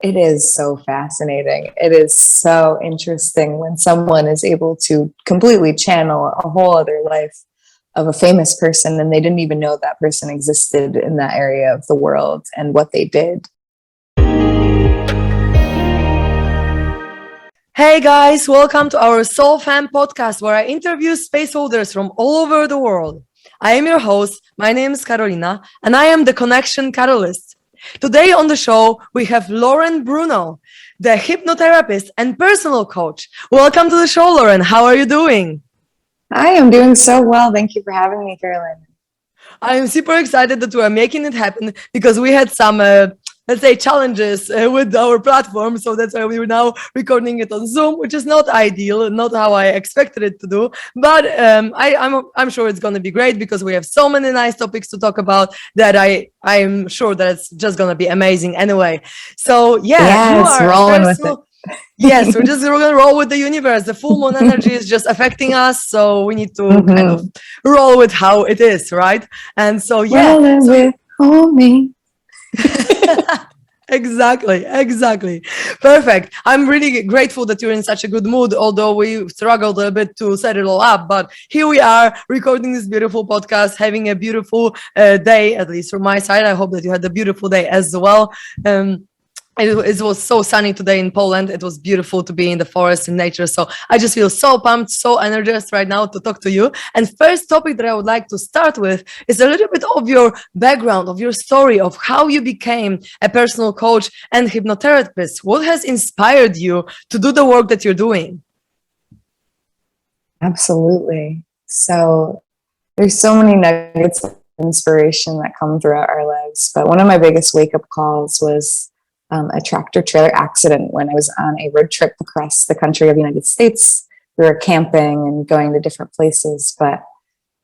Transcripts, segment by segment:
It is so fascinating. It is so interesting when someone is able to completely channel a whole other life of a famous person and they didn't even know that person existed in that area of the world and what they did. Hey guys, welcome to our SoulFam Podcast, where I interview space holders from all over the world. I am your host. My name is Karolina, and I am the Connection Catalyst. Today on the show, we have Lauren Bruno, the hypnotherapist and personal coach. Welcome to the show, Lauren. How are you doing? I am doing so well. Thank you for having me, Carolina. I am super excited that we are making it happen because we had some, let's say, challenges with our platform. So that's why we are now recording it on Zoom, which is not ideal, not how I expected it to do. But I'm sure it's going to be great because we have so many nice topics to talk about that I'm sure that it's just going to be amazing anyway. So yeah, you are rolling with it. Yes, we're going to roll with the universe. The full moon energy is just affecting us, so we need to kind of roll with how it is, right? And so yeah, rolling with homie. Exactly. Perfect. I'm really grateful that you're in such a good mood, although we struggled a bit to set it all up. But here we are recording this beautiful podcast, having a beautiful day, at least from my side. I hope that you had a beautiful day as well. It was so sunny today in Poland. It was beautiful to be in the forest and nature. So I just feel so pumped, so energized right now to talk to you. And first topic that I would like to start with is a little bit of your background, of your story, of how you became a personal coach and hypnotherapist. What has inspired you to do the work that you're doing? Absolutely. So there's so many nuggets of inspiration that come throughout our lives. But one of my biggest wake-up calls was a tractor trailer accident when I was on a road trip across the country of the United States. We were camping and going to different places, but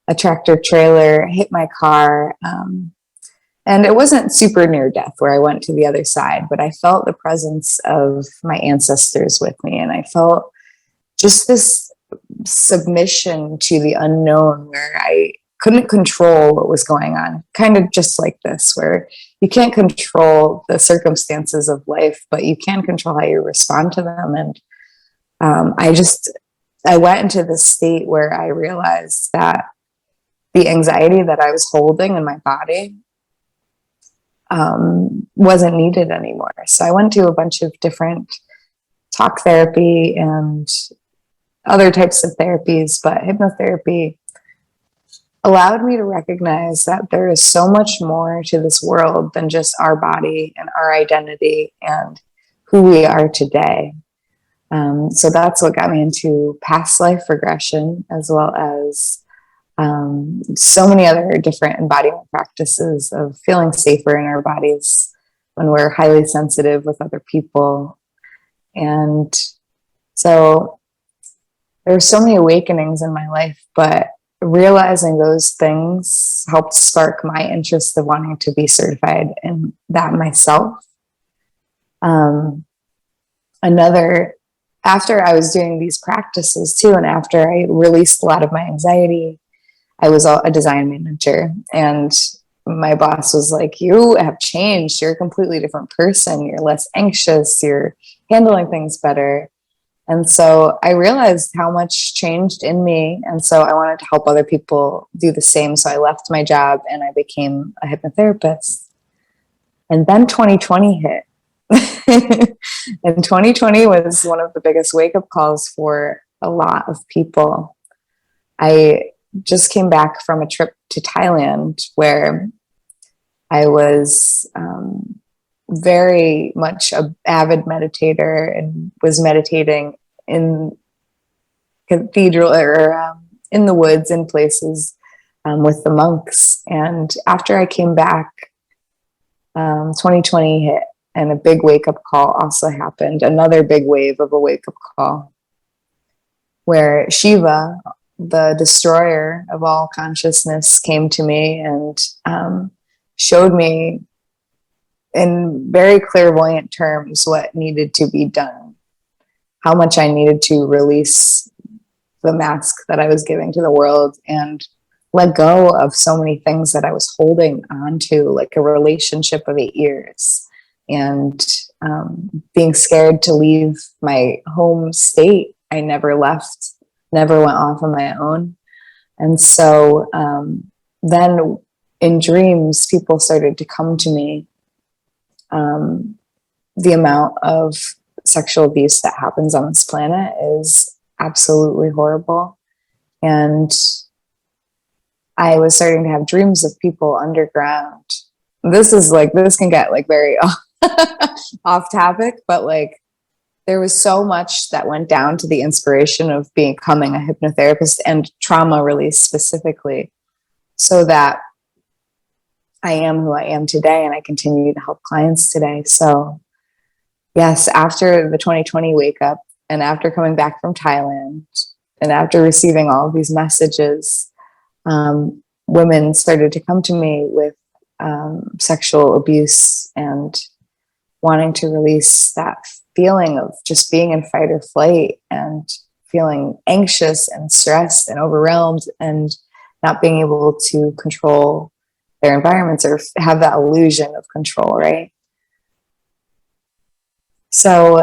a tractor trailer hit my car. And it wasn't super near death where I went to the other side, but I felt the presence of my ancestors with me. And I felt just this submission to the unknown where I couldn't control what was going on, kind of just like this, where you can't control the circumstances of life, but you can control how you respond to them. And I went into this state where I realized that the anxiety that I was holding in my body wasn't needed anymore. So I went to a bunch of different talk therapy and other types of therapies, but hypnotherapy allowed me to recognize that there is so much more to this world than just our body and our identity and who we are today. So that's what got me into past life regression, as well as so many other different embodiment practices of feeling safer in our bodies when we're highly sensitive with other people. And so there's so many awakenings in my life, but realizing those things helped spark my interest of wanting to be certified in that myself. After I was doing these practices too, and after I released a lot of my anxiety, I was a design manager, and my boss was like, "You have changed. You're a completely different person. You're less anxious. You're handling things better." And so I realized how much changed in me. And so I wanted to help other people do the same. So I left my job and I became a hypnotherapist. And then 2020 hit. And 2020 was one of the biggest wake-up calls for a lot of people. I just came back from a trip to Thailand where I was very much an avid meditator and was meditating in cathedral or in the woods in places with the monks. And after I came back, 2020 hit and a big wake-up call also happened, another big wave of a wake-up call where Shiva, the destroyer of all consciousness, came to me and showed me in very clairvoyant terms what needed to be done, how much I needed to release the mask that I was giving to the world and let go of so many things that I was holding on to, like a relationship of 8 years and being scared to leave my home state. I never left, never went off on my own. And so then in dreams, people started to come to me. The amount of sexual abuse that happens on this planet is absolutely horrible. And I was starting to have dreams of people underground. This can get like very off topic, but like there was so much that went down to the inspiration of becoming a hypnotherapist and trauma release specifically, so that I am who I am today and I continue to help clients today. So yes, after the 2020 wake up and after coming back from Thailand and after receiving all of these messages, women started to come to me with sexual abuse and wanting to release that feeling of just being in fight or flight and feeling anxious and stressed and overwhelmed and not being able to control their environments or have that illusion of control, right? So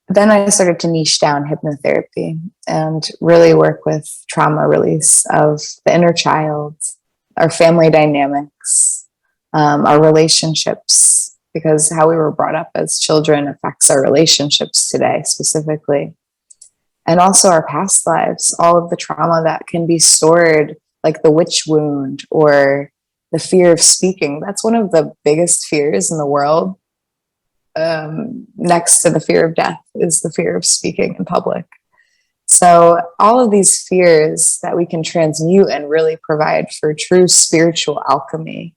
then I started to niche down hypnotherapy and really work with trauma release of the inner child, our family dynamics, our relationships, because how we were brought up as children affects our relationships today specifically. And also our past lives, all of the trauma that can be stored, like the witch wound or the fear of speaking. That's one of the biggest fears in the world. Next to the fear of death is the fear of speaking in public. So all of these fears that we can transmute and really provide for true spiritual alchemy,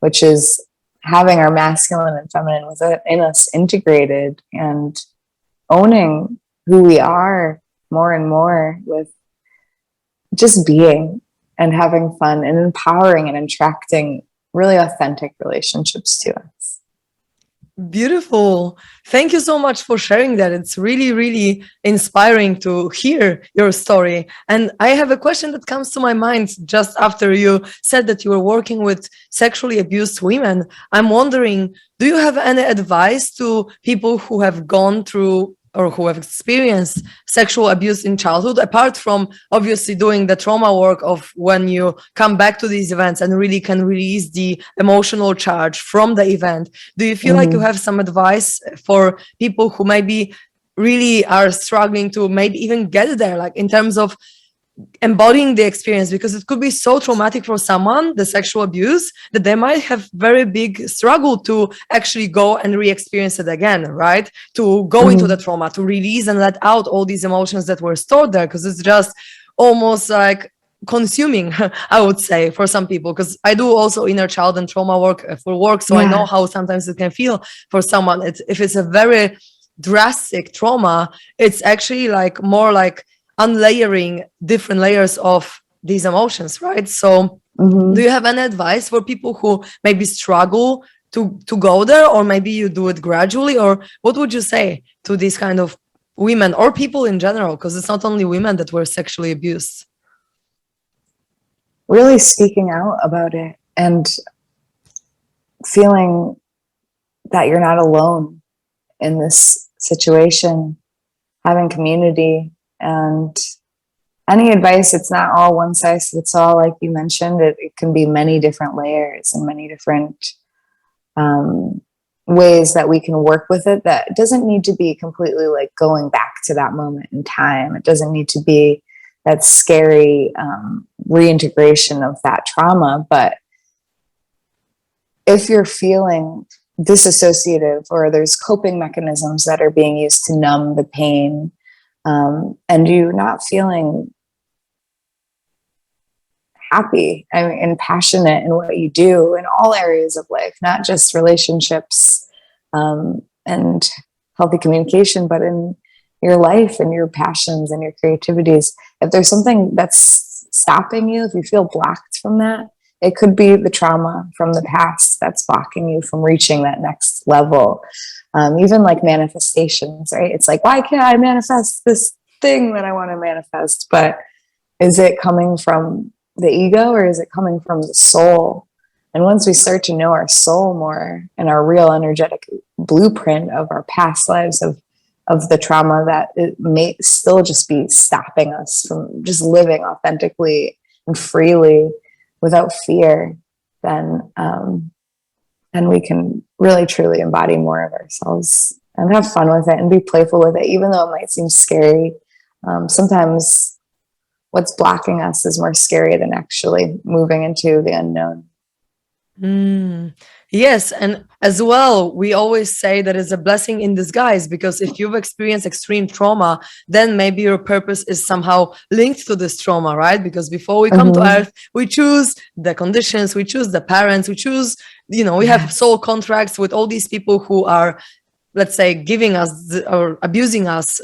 which is having our masculine and feminine within us integrated and owning who we are more and more with just being and having fun and empowering and attracting really authentic relationships to us. Beautiful. Thank you so much for sharing that. It's really, really inspiring to hear your story. And I have a question that comes to my mind just after you said that you were working with sexually abused women. I'm wondering, do you have any advice to people who have gone through or who have experienced sexual abuse in childhood, apart from obviously doing the trauma work of when you come back to these events and really can release the emotional charge from the event? Do you feel like you have some advice for people who maybe really are struggling to maybe even get there, like in terms of embodying the experience? Because it could be so traumatic for someone, the sexual abuse, that they might have very big struggle to actually go and re-experience it again, right? To go into the trauma, to release and let out all these emotions that were stored there, because it's just almost like consuming, I would say, for some people, because I do also inner child and trauma work for work. So I know how sometimes it can feel for someone. If it's a very drastic trauma, it's actually like more like unlayering different layers of these emotions, right? So do you have any advice for people who maybe struggle to go there, or maybe you do it gradually, or what would you say to these kind of women or people in general? Because it's not only women that were sexually abused. Really speaking out about it and feeling that you're not alone in this situation, having community. And any advice, it's not all one size fits all, like you mentioned. It can be many different layers and many different ways that we can work with it. That doesn't need to be completely like going back to that moment in time. It doesn't need to be that scary reintegration of that trauma. But if you're feeling disassociative, or there's coping mechanisms that are being used to numb the pain, and you're not feeling happy and passionate in what you do in all areas of life, not just relationships and healthy communication, but in your life and your passions and your creativities. If there's something that's stopping you, if you feel blocked from that, it could be the trauma from the past that's blocking you from reaching that next level. Even like manifestations, right? It's like, why can't I manifest this thing that I want to manifest? But is it coming from the ego, or is it coming from the soul? And once we start to know our soul more and our real energetic blueprint of our past lives, of the trauma, that it may still just be stopping us from just living authentically and freely without fear, then we can really truly embody more of ourselves and have fun with it and be playful with it, even though it might seem scary. Sometimes what's blocking us is more scary than actually moving into the unknown. Yes, and as well, we always say that it's a blessing in disguise, because if you've experienced extreme trauma, then maybe your purpose is somehow linked to this trauma, right? Because before we come to Earth, we choose the conditions, we choose the parents, we choose, we have soul contracts with all these people who are, let's say, giving us or abusing us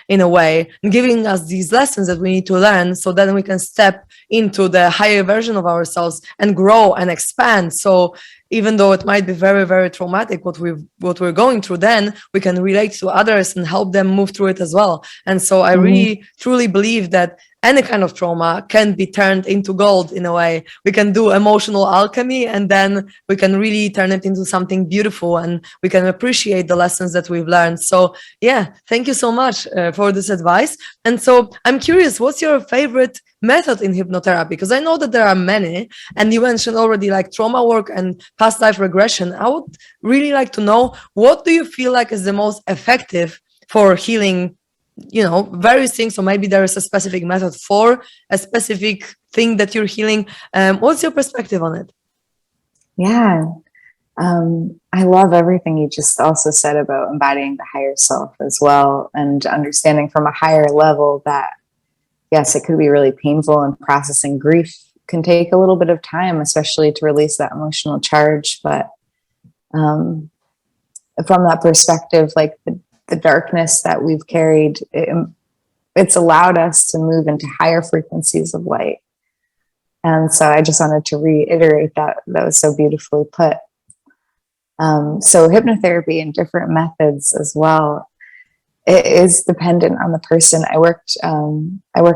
in a way, and giving us these lessons that we need to learn, so then we can step into the higher version of ourselves and grow and expand. So even though it might be very, very traumatic what we're going through, then we can relate to others and help them move through it as well. And so I really truly believe that any kind of trauma can be turned into gold in a way. We can do emotional alchemy, and then we can really turn it into something beautiful, and we can appreciate the lessons that we've learned. So yeah, thank you so much for this advice. And so I'm curious, what's your favorite method in hypnotherapy? Because I know that there are many, and you mentioned already like trauma work and past life regression. I would really like to know, what do you feel like is the most effective for healing various things? So maybe there is a specific method for a specific thing that you're healing. What's your perspective on it? Yeah. I love everything you just also said about embodying the higher self as well, and understanding from a higher level that, yes, it could be really painful, and processing grief can take a little bit of time, especially to release that emotional charge. But from that perspective, like the darkness that we've carried, it's allowed us to move into higher frequencies of light. And so I just wanted to reiterate that. That was so beautifully put. So hypnotherapy and different methods as well, it is dependent on the person. I work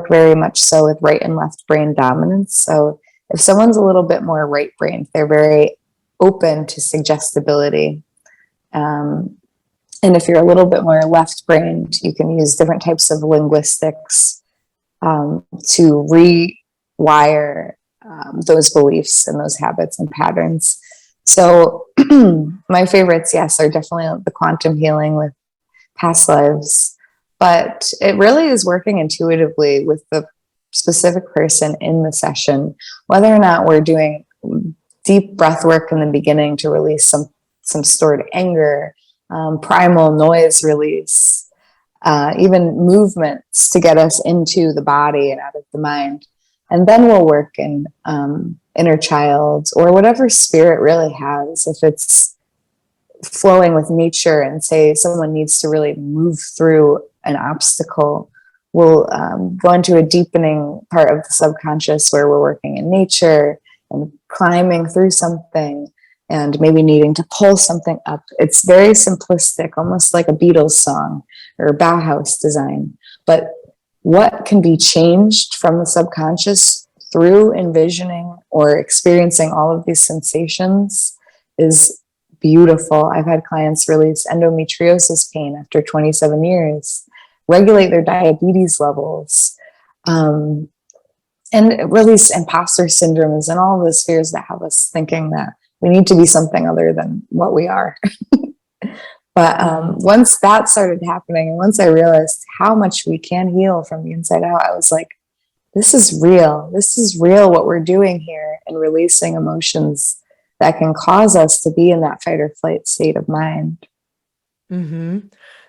very much so with right and left brain dominance. So if someone's a little bit more right brain, they're very open to suggestibility. And if you're a little bit more left brained, you can use different types of linguistics to rewire those beliefs and those habits and patterns. So my favorites, yes, are definitely the quantum healing with past lives, but it really is working intuitively with the specific person in the session, whether or not we're doing deep breath work in the beginning to release some stored anger, primal noise release, even movements to get us into the body and out of the mind. And then we'll work in inner child, or whatever spirit really has. If it's flowing with nature, and say someone needs to really move through an obstacle, we'll go into a deepening part of the subconscious where we're working in nature and climbing through something, and maybe needing to pull something up. It's very simplistic, almost like a Beatles song or a Bauhaus design. But what can be changed from the subconscious through envisioning or experiencing all of these sensations is beautiful. I've had clients release endometriosis pain after 27 years, regulate their diabetes levels, and release imposter syndromes and all those fears that have us thinking that we need to be something other than what we are. But once that started happening, and once I realized how much we can heal from the inside out, I was like, this is real. This is real what we're doing here, and releasing emotions that can cause us to be in that fight or flight state of mind.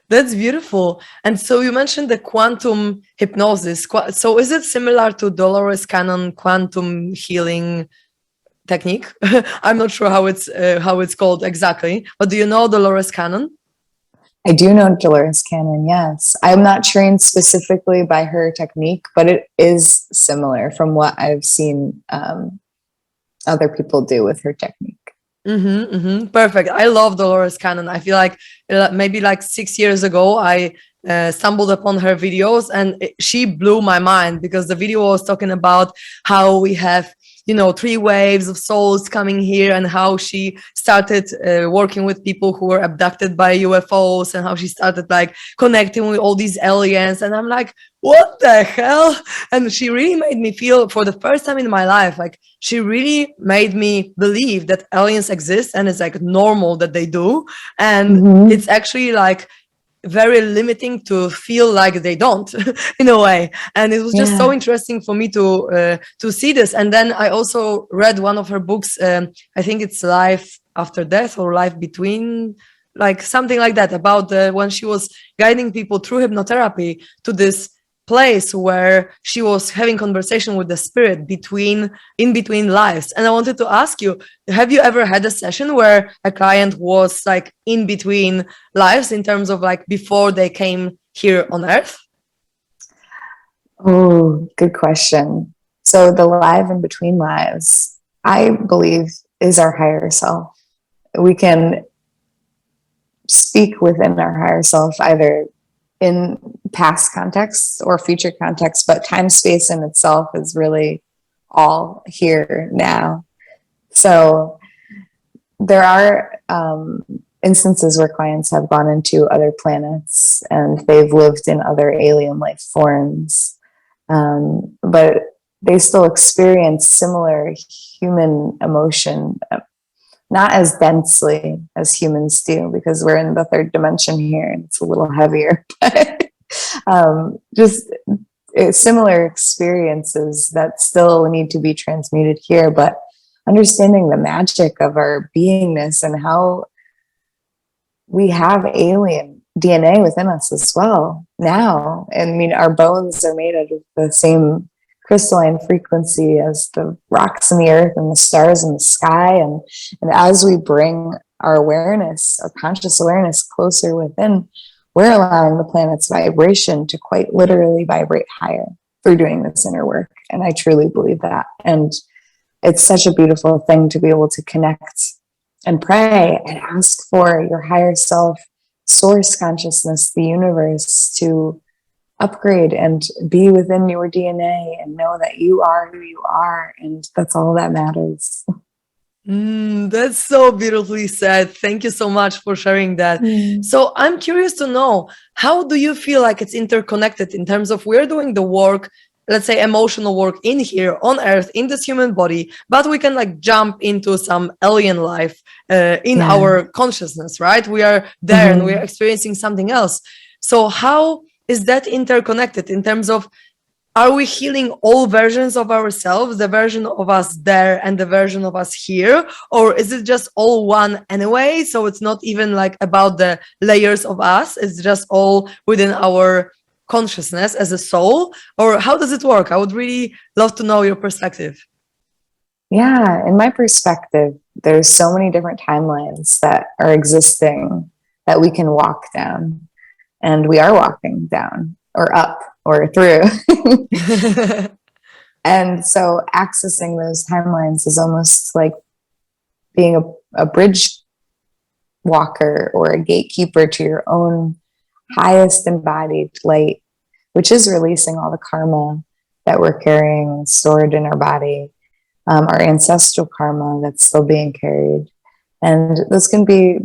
That's beautiful. And so you mentioned the quantum hypnosis. So is it similar to Dolores Cannon quantum healing technique? I'm not sure how it's called exactly, but do you know Dolores Cannon? I do know Dolores Cannon, yes. I'm not trained specifically by her technique, but it is similar from what I've seen other people do with her technique. Perfect. I love Dolores Cannon. I feel like maybe like 6 years ago, I stumbled upon her videos, and she blew my mind, because the video was talking about how we have three waves of souls coming here, and how she started working with people who were abducted by UFOs, and how she started like connecting with all these aliens. And I'm like, what the hell? And she really made me feel, for the first time in my life, like she really made me believe that aliens exist, and it's like normal that they do. And it's actually like very limiting to feel like they don't in a way. And it was just so interesting for me to see this. And then I also read one of her books, I think it's Life After Death or Life Between, like something like that, about when she was guiding people through hypnotherapy to this place where she was having conversation with the spirit in between lives. And I wanted to ask you, have you ever had a session where a client was like in between lives, in terms of like before they came here on earth? Oh, good question. So the live in between lives, I believe, is our higher self. We can speak within our higher self, either in past contexts or future contexts, but time space in itself is really all here now. So there are instances where clients have gone into other planets and they've lived in other alien life forms, but they still experience similar human emotion, not as densely as humans do, because we're in the third dimension here and it's a little heavier, but just similar experiences that still need to be transmuted here. But understanding the magic of our beingness and how we have alien DNA within us as well now. And I mean, our bones are made out of the same crystalline frequency as the rocks in the earth and the stars in the sky. And as we bring our awareness, our conscious awareness closer within, we're allowing the planet's vibration to quite literally vibrate higher through doing this inner work. And I truly believe that. And it's such a beautiful thing to be able to connect and pray and ask for your higher self, source consciousness, the universe, to upgrade and be within your DNA and know that you are who you are, and that's all that matters. That's so beautifully said. Thank you so much for sharing that. So I'm curious to know, how do you feel like it's interconnected in terms of we're doing the work, let's say emotional work in here on earth, in this human body, but we can like jump into some alien life in our consciousness, right? We are there and we're experiencing something else. So how is that interconnected in terms of, are we healing all versions of ourselves, the version of us there and the version of us here? Or is it just all one anyway? So it's not even like about the layers of us, it's just all within our consciousness as a soul? Or how does it work? I would really love to know your perspective. Yeah, in my perspective, there's so many different timelines that are existing that we can walk down. And we are walking down or up or through. And so accessing those timelines is almost like being a bridge walker or a gatekeeper to your own highest embodied light, which is releasing all the karma that we're carrying stored in our body, our ancestral karma that's still being carried. And this can be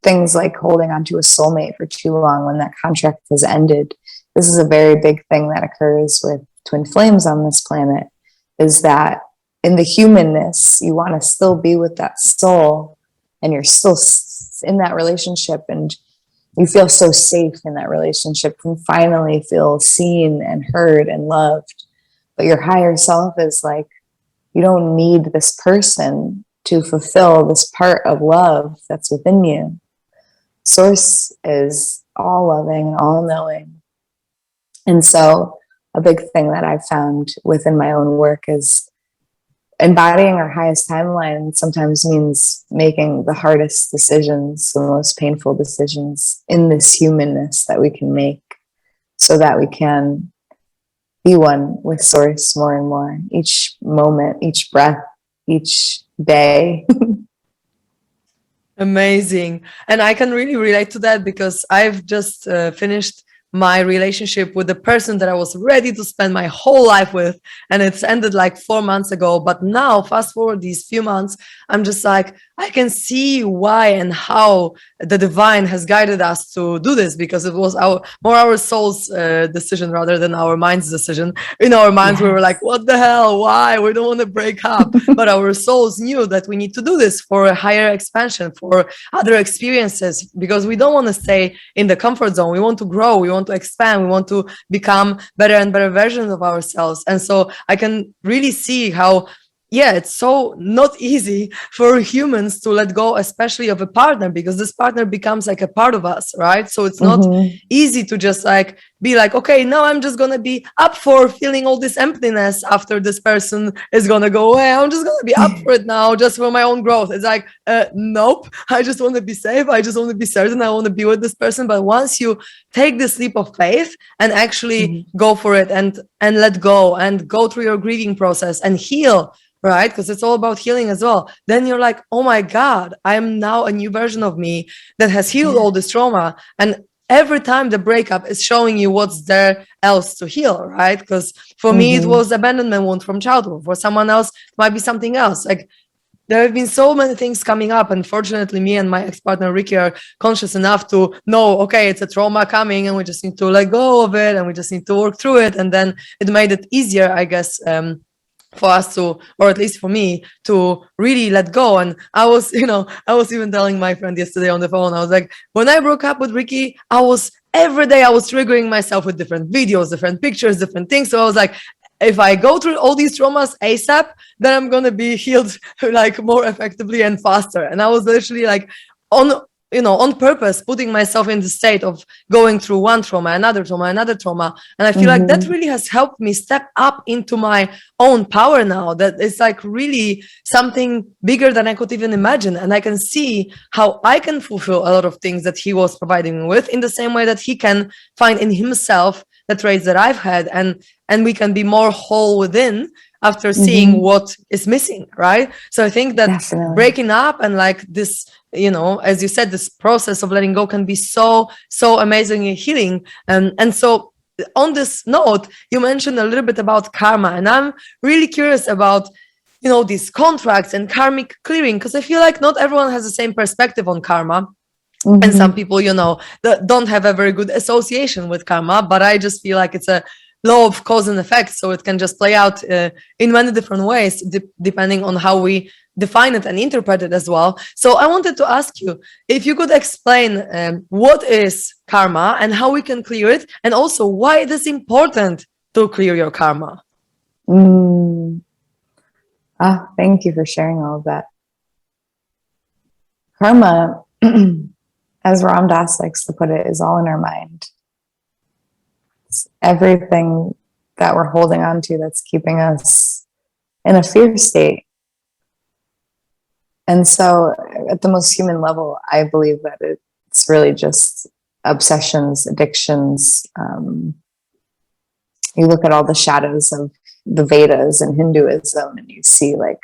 things like holding on to a soulmate for too long when that contract has ended. This is a very big thing that occurs with twin flames on this planet, is that in the humanness, you want to still be with that soul, and you're still in that relationship, and you feel so safe in that relationship and finally feel seen and heard and loved. But your higher self is like, you don't need this person to fulfill this part of love that's within you. Source is all loving, all knowing. And so a big thing that I've found within my own work is embodying our highest timeline sometimes means making the hardest decisions, the most painful decisions in this humanness that we can make, so that we can be one with Source more and more, each moment, each breath, each day. Amazing. And I can really relate to that, because I've just finished my relationship with the person that I was ready to spend my whole life with. And it's ended like 4 months ago. But now, fast forward these few months, I'm just like, I can see why and how the divine has guided us to do this, because it was our soul's decision rather than our mind's decision. In our minds, we were like, what the hell? Why? We don't want to break up. But our souls knew that we need to do this for a higher expansion, for other experiences, because we don't want to stay in the comfort zone. We want to grow. We want to expand. We want to become better and better versions of ourselves. And so I can really see how, yeah, it's so not easy for humans to let go, especially of a partner, because this partner becomes like a part of us, right? So it's not easy to just like be like, okay, now I'm just going to be up for feeling all this emptiness after this person is going to go away. I'm just going to be up for it now just for my own growth. It's like, nope, I just want to be safe. I just want to be certain. I want to be with this person. But once you take this leap of faith and actually go for it and let go and go through your grieving process and heal, right? Because it's all about healing as well. Then you're like, oh my God, I am now a new version of me that has healed all this trauma. And every time the breakup is showing you what's there else to heal, right? Because for me, it was abandonment wound from childhood. For someone else, it might be something else. Like, there have been so many things coming up. And fortunately, me and my ex-partner, Ricky, are conscious enough to know, okay, it's a trauma coming and we just need to let go of it and we just need to work through it. And then it made it easier, I guess, for us to, or at least for me, to really let go. And I was even telling my friend yesterday on the phone, I was like, when I broke up with Ricky, every day I was triggering myself with different videos, different pictures, different things. So I was like, if I go through all these traumas ASAP, then I'm going to be healed like more effectively and faster. And I was literally like on purpose, putting myself in the state of going through one trauma, another trauma. And I feel like that really has helped me step up into my own power now, that it's like really something bigger than I could even imagine. And I can see how I can fulfill a lot of things that he was providing me with in the same way that he can find in himself the traits that I've had. And we can be more whole within after seeing what is missing, right? So I think that breaking up and like this, as you said, this process of letting go can be so amazingly healing. And so on this note, you mentioned a little bit about karma, and I'm really curious about, these contracts and karmic clearing, because I feel like not everyone has the same perspective on karma. And some people, that don't have a very good association with karma, but I just feel like it's a law of cause and effect. So it can just play out in many different ways, depending on how we define it and interpret it as well. So I wanted to ask you if you could explain what is karma and how we can clear it, and also why it is important to clear your karma. Thank you for sharing all of that. Karma, as Ram Dass likes to put it, is all in our mind. It's everything that we're holding on to that's keeping us in a fear state. And so at the most human level, I believe that it's really just obsessions, addictions. You look at all the shadows of the Vedas and Hinduism, and you see like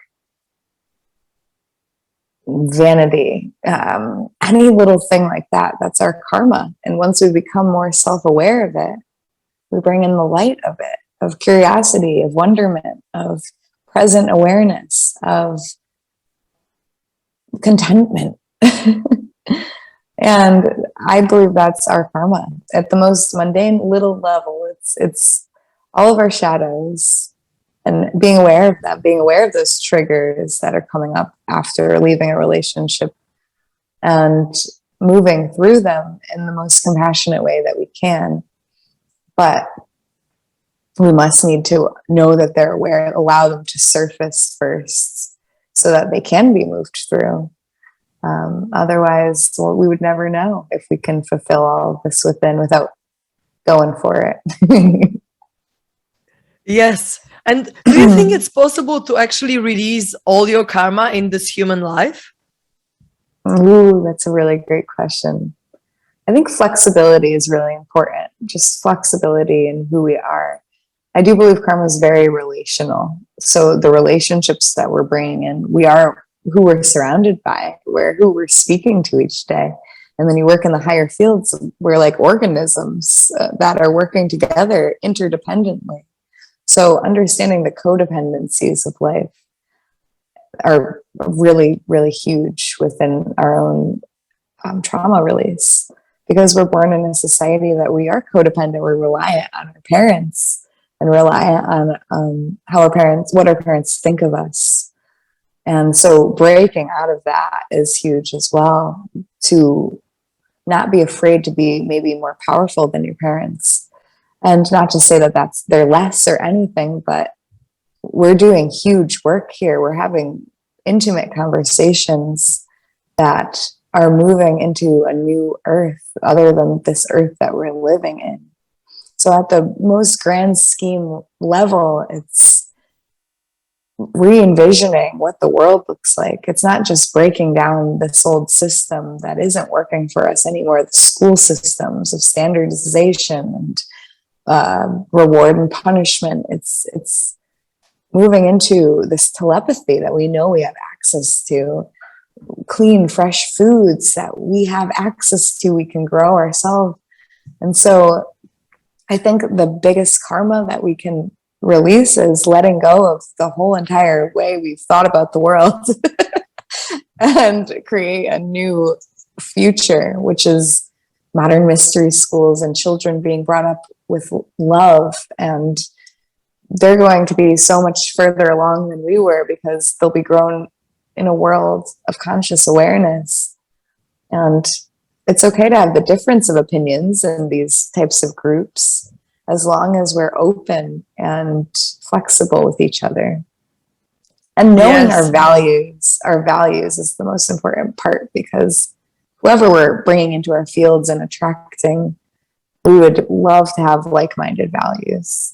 vanity, any little thing like that, that's our karma. And once we become more self-aware of it, we bring in the light of it, of curiosity, of wonderment, of present awareness, of contentment. And I believe that's our karma at the most mundane little level. It's all of our shadows, and being aware of them, being aware of those triggers that are coming up after leaving a relationship, and moving through them in the most compassionate way that we can. But we must need to know that they're aware, allow them to surface first so that they can be moved through. Otherwise, we would never know if we can fulfill all of this within without going for it. Yes. And do you think it's possible to actually release all your karma in this human life? Ooh, that's a really great question. I think flexibility is really important. Just flexibility in who we are. I do believe karma is very relational. So the relationships that we're bringing in, we are who we're surrounded by, who we're speaking to each day. And then you work in the higher fields, we're like organisms that are working together interdependently. So understanding the codependencies of life are really, really huge within our own trauma release, because we're born in a society that we are codependent. We're reliant on our parents and reliant on what our parents think of us. And so breaking out of that is huge as well, to not be afraid to be maybe more powerful than your parents. And not to say that they're less or anything, but we're doing huge work here. We're having intimate conversations that are moving into a new earth other than this earth that we're living in. So at the most grand scheme level, it's re-envisioning what the world looks like. It's not just breaking down this old system that isn't working for us anymore, the school systems of standardization and reward and punishment. It's moving into this telepathy that we know we have access to, clean, fresh foods that we have access to, we can grow ourselves. And so I think the biggest karma that we can release is letting go of the whole entire way we've thought about the world and create a new future, which is modern mystery schools and children being brought up with love. And they're going to be so much further along than we were, because they'll be grown in a world of conscious awareness. And it's okay to have the difference of opinions in these types of groups, as long as we're open and flexible with each other. And knowing Yes. our values is the most important part, because whoever we're bringing into our fields and attracting, we would love to have like-minded values.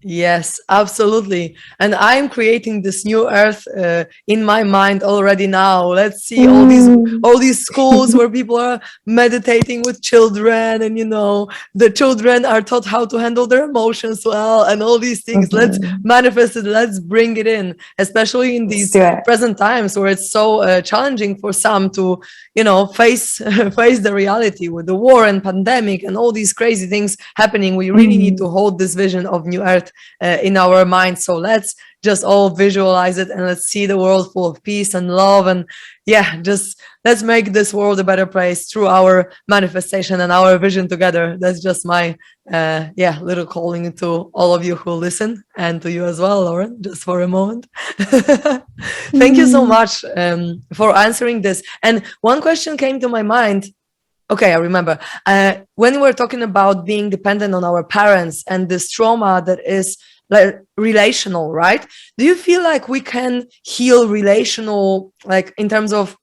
Yes, absolutely. And I'm creating this new earth in my mind already now. Let's see all these schools where people are meditating with children, and the children are taught how to handle their emotions well, and all these things. Let's manifest it. Let's bring it in, especially in these present times where it's so challenging for some to, face the reality with the war and pandemic and all these crazy things happening. We really need to hold this vision of new earth in our minds. So let's just all visualize it, and let's see the world full of peace and love. And just let's make this world a better place through our manifestation and our vision together. That's just my little calling to all of you who listen, and to you as well, Lauren, just for a moment. Thank you so much for answering this. And one question came to my mind. Okay, I remember. When we were talking about being dependent on our parents and this trauma that is like relational, right? Do you feel like we can heal relational, like in terms of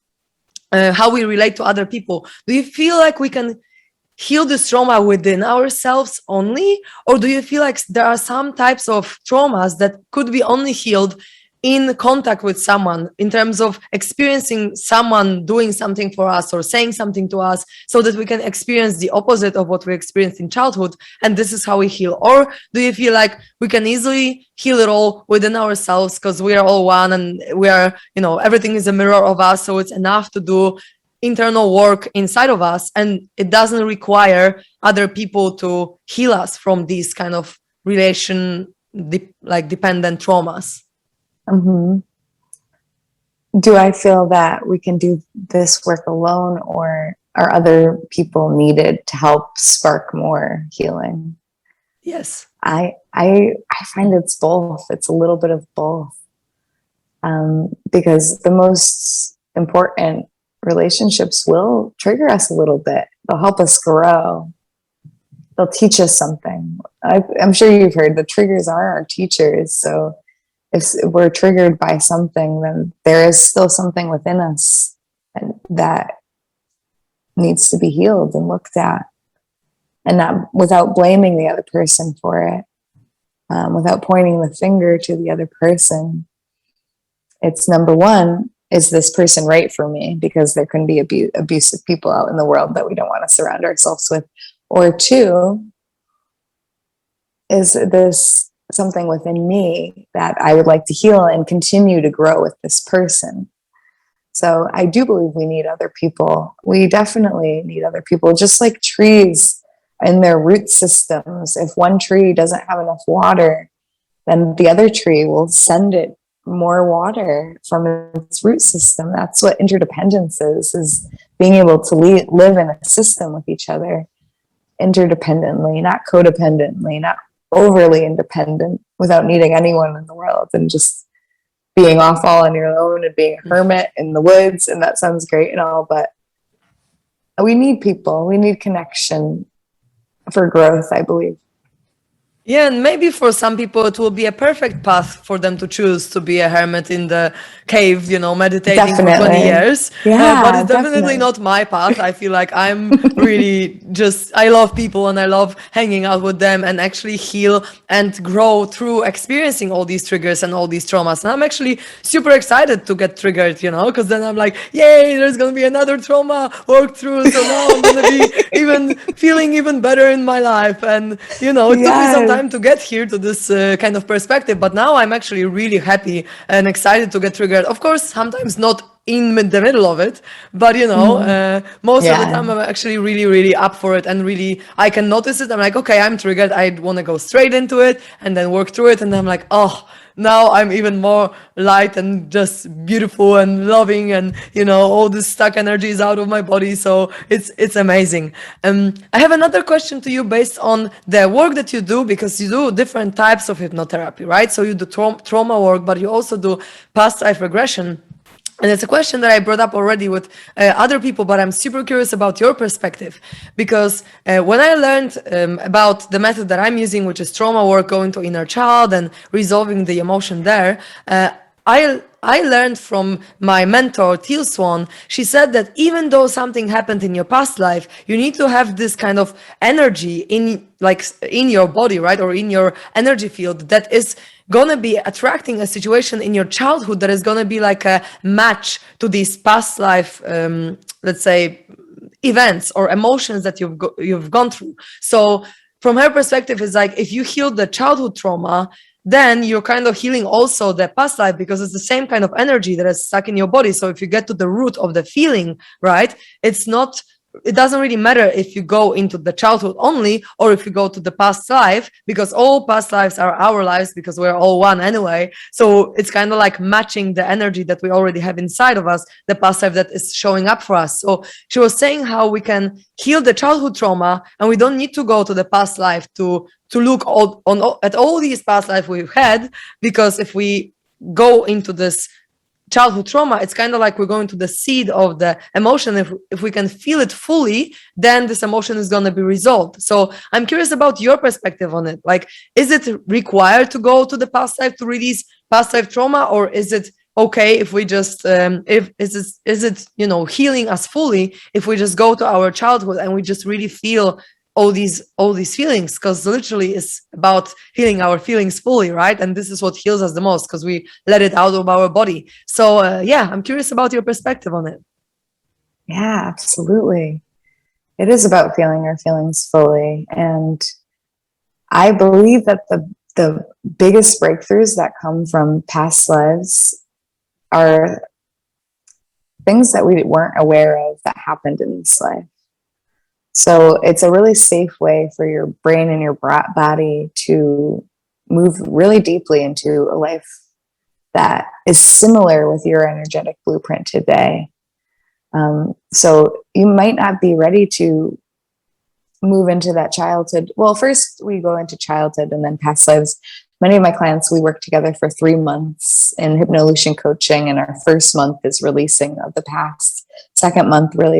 how we relate to other people? Do you feel like we can heal this trauma within ourselves only? Or do you feel like there are some types of traumas that could be only healed in contact with someone, in terms of experiencing someone doing something for us or saying something to us, so that we can experience the opposite of what we experienced in childhood, and this is how we heal? Or do you feel like we can easily heal it all within ourselves, because we are all one, and we are, everything is a mirror of us, so it's enough to do internal work inside of us, and it doesn't require other people to heal us from these kind of dependent traumas? Do I feel that we can do this work alone, or are other people needed to help spark more healing? Yes. I find it's both. It's a little bit of both. Because the most important relationships will trigger us a little bit. They'll help us grow. They'll teach us something. I'm sure you've heard the triggers are our teachers. So if we're triggered by something, then there is still something within us that needs to be healed and looked at, and not without blaming the other person for it, without pointing the finger to the other person. It's number one, is this person right for me? Because there can be abusive people out in the world that we don't want to surround ourselves with. Or two, is this something within me that I would like to heal and continue to grow with this person? So I do believe we need other people. We definitely need other people, just like trees in their root systems. If one tree doesn't have enough water, then the other tree will send it more water from its root system. That's what interdependence is being able to live in a system with each other interdependently, not codependently, not overly independent without needing anyone in the world, and just being off all on your own and being a hermit in the woods. And that sounds great and all, but we need people. We need connection for growth, I believe. Yeah, and maybe for some people it will be a perfect path for them to choose to be a hermit in the cave, meditating for 20 years. Yeah, but it's definitely not my path. I feel like I'm really I love people and I love hanging out with them and actually heal and grow through experiencing all these triggers and all these traumas. And I'm actually super excited to get triggered, because then I'm like, yay, there's going to be another trauma worked through. So now I'm going to be feeling even better in my life. And, it took me some time to get here to this kind of perspective, but now I'm actually really happy and excited to get triggered. Of course, sometimes not in the middle of it, but most of the time I'm actually really, really up for it, and really I can notice it. I'm like, okay, I'm triggered. I want to go straight into it and then work through it, and I'm like, oh, now I'm even more light and just beautiful and loving, and all this stuck energy is out of my body. So it's amazing. I have another question to you based on the work that you do, because you do different types of hypnotherapy, right? So you do trauma work, but you also do past life regression. And it's a question that I brought up already with other people, but I'm super curious about your perspective, because when I learned about the method that I'm using, which is trauma work, going to inner child and resolving the emotion there, I learned from my mentor, Teal Swan. She said that even though something happened in your past life, you need to have this kind of energy in your body, right? Or in your energy field that is gonna be attracting a situation in your childhood that is gonna be like a match to these past life, let's say, events or emotions that you've gone through. So from her perspective, it's like if you heal the childhood trauma, then you're kind of healing also the past life, because it's the same kind of energy that is stuck in your body. So if you get to the root of the feeling, right, it doesn't really matter if you go into the childhood only or if you go to the past life, because all past lives are our lives, because we're all one anyway. So it's kind of like matching the energy that we already have inside of us, the past life that is showing up for us. So she was saying how we can heal the childhood trauma, and we don't need to go to the past life to look at all these past life we've had, because if we go into this childhood trauma, it's kind of like we're going to the seed of the emotion. If we can feel it fully, then this emotion is going to be resolved. So I'm curious about your perspective on it. Like, is it required to go to the past life to release past life trauma, or is it okay if we just is it healing us fully if we just go to our childhood and we just really feel all these feelings, because literally it's about healing our feelings fully, right? And this is what heals us the most, because we let it out of our body. So I'm curious about your perspective on it. Yeah, absolutely. It is about feeling our feelings fully. And I believe that the biggest breakthroughs that come from past lives are things that we weren't aware of that happened in this life. So it's a really safe way for your brain and your body to move really deeply into a life that is similar with your energetic blueprint today. So you might not be ready to move into that childhood. Well, first we go into childhood and then past lives. Many of my clients, we work together for 3 months in hypnolution coaching, and our first month is releasing of the past. Second month, really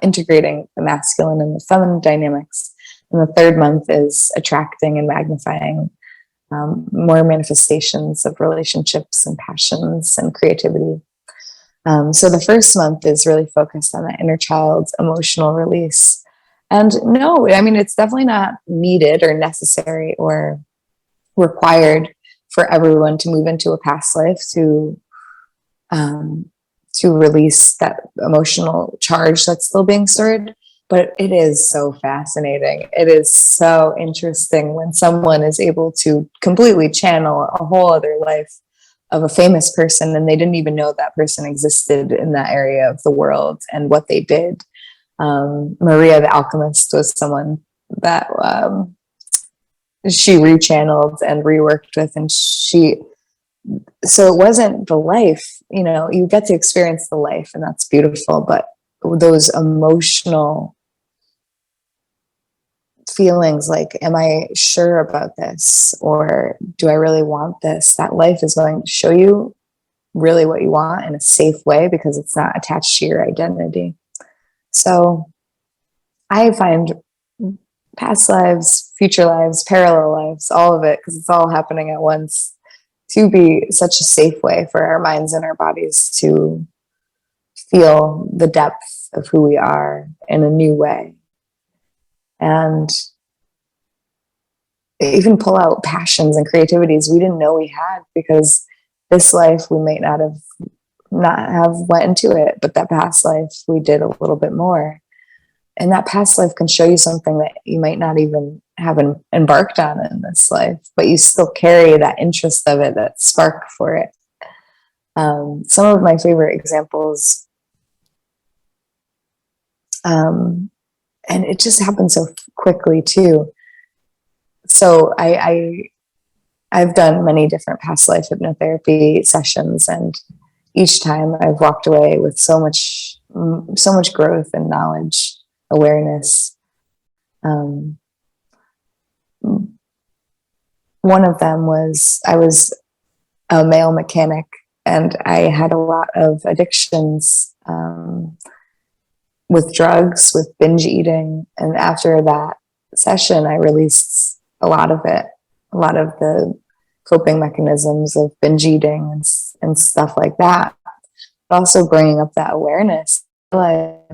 integrating the masculine and the feminine dynamics. And the third month is attracting and magnifying more manifestations of relationships and passions and creativity. So the first month is really focused on that inner child's emotional release. And no, I mean, it's definitely not needed or necessary or required for everyone to move into a past life to release that emotional charge that's still being stored. But it is so fascinating. It is so interesting when someone is able to completely channel a whole other life of a famous person, and they didn't even know that person existed in that area of the world and what they did. Maria the Alchemist was someone that she rechanneled and reworked with, and so it wasn't the life, you get to experience the life, and that's beautiful, but those emotional feelings like, am I sure about this, or do I really want this? That life is going to show you really what you want in a safe way, because it's not attached to your identity. So I find past lives, future lives, parallel lives, all of it, because it's all happening at once, to be such a safe way for our minds and our bodies to feel the depth of who we are in a new way. And even pull out passions and creativities we didn't know we had, because this life we might not have went into it, but that past life we did a little bit more. And that past life can show you something that you might not even have embarked on in this life, but you still carry that interest of it, that spark for it. Some of my favorite examples, and it just happened so quickly too. So I've done many different past life hypnotherapy sessions, and each time I've walked away with so much growth and knowledge, awareness. One of them was, I was a male mechanic, and I had a lot of addictions, with drugs, with binge eating. And after that session, I released a lot of it, a lot of the coping mechanisms of binge eating and stuff like that. But also bringing up that awareness,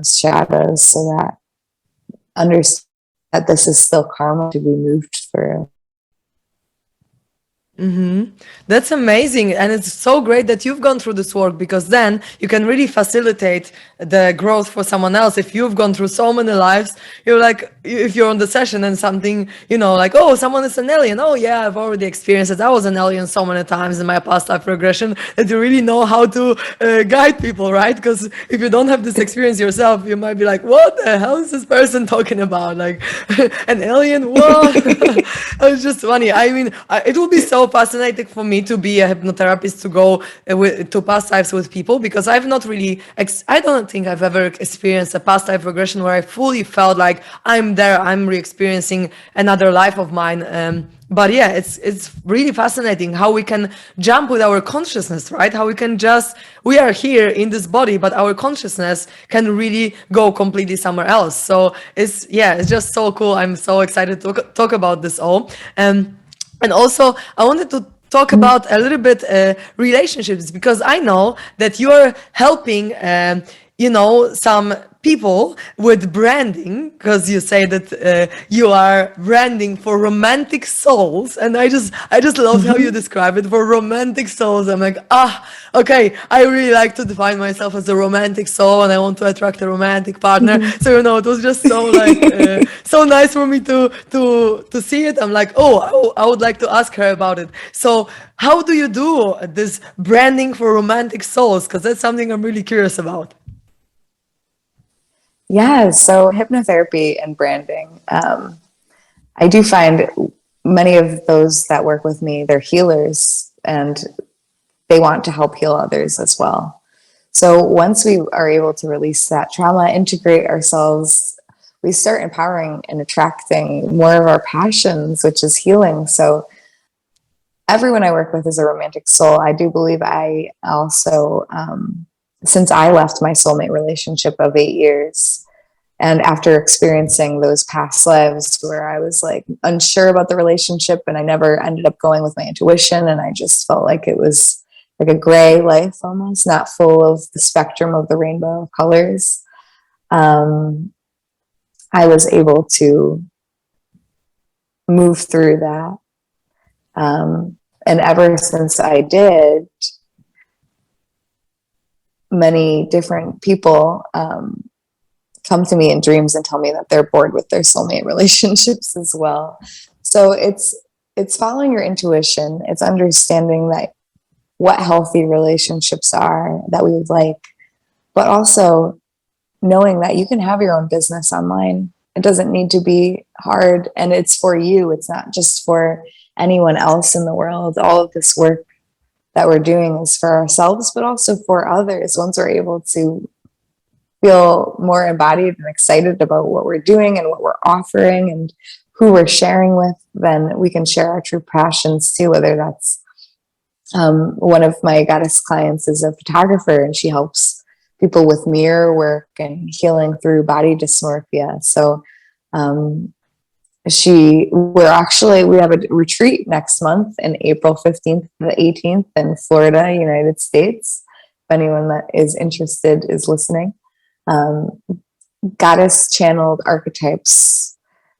shadows, so that understand that this is still karma to be moved through. That's amazing, and it's so great that you've gone through this work, because then you can really facilitate the growth for someone else. If you've gone through so many lives, you're like, if you're on the session and something, like, oh, someone is an alien, oh yeah, I've already experienced it, I was an alien so many times in my past life regression, that you really know how to guide people, right? Because if you don't have this experience yourself, you might be like, what the hell is this person talking about, like an alien, what? It's just funny. I mean, it will be so fascinating for me to be a hypnotherapist, to go to past lives with people, because I've not really, I don't think I've ever experienced a past life regression where I fully felt like I'm there, I'm re-experiencing another life of mine. But yeah, it's really fascinating how we can jump with our consciousness, right? How we are here in this body, but our consciousness can really go completely somewhere else. So it's just so cool. I'm so excited to talk about this all. And also, I wanted to talk about a little bit relationships, because I know that you are helping, some people with branding, because you say that you are branding for romantic souls, and I just love how you describe it, for romantic souls. I'm like, okay, I really like to define myself as a romantic soul, and I want to attract a romantic partner. So it was just so like so nice for me to see it. I'm like, I would like to ask her about it. So how do you do this branding for romantic souls? Because that's something I'm really curious about. Yeah, so hypnotherapy and branding. I do find many of those that work with me, they're healers, and they want to help heal others as well. So once we are able to release that trauma, integrate ourselves, we start empowering and attracting more of our passions, which is healing. So everyone I work with is a romantic soul. I do believe I also, since I left my soulmate relationship of 8 years, and after experiencing those past lives where I was like unsure about the relationship, and I never ended up going with my intuition, and I just felt like it was like a gray life, almost not full of the spectrum of the rainbow of colors, I was able to move through that. And ever since I did, many different people come to me in dreams and tell me that they're bored with their soulmate relationships as well. So it's following your intuition. It's understanding that what healthy relationships are that we would like, but also knowing that you can have your own business online. It doesn't need to be hard, and it's for you. It's not just for anyone else in the world. All of this work that we're doing is for ourselves, but also for others. Once we're able to feel more embodied and excited about what we're doing and what we're offering and who we're sharing with, then we can share our true passions too, whether that's one of my goddess clients is a photographer, and she helps people with mirror work and healing through body dysmorphia. So we have a retreat next month in April 15th to the 18th in Florida, United States. If anyone that is interested is listening. Goddess channeled archetypes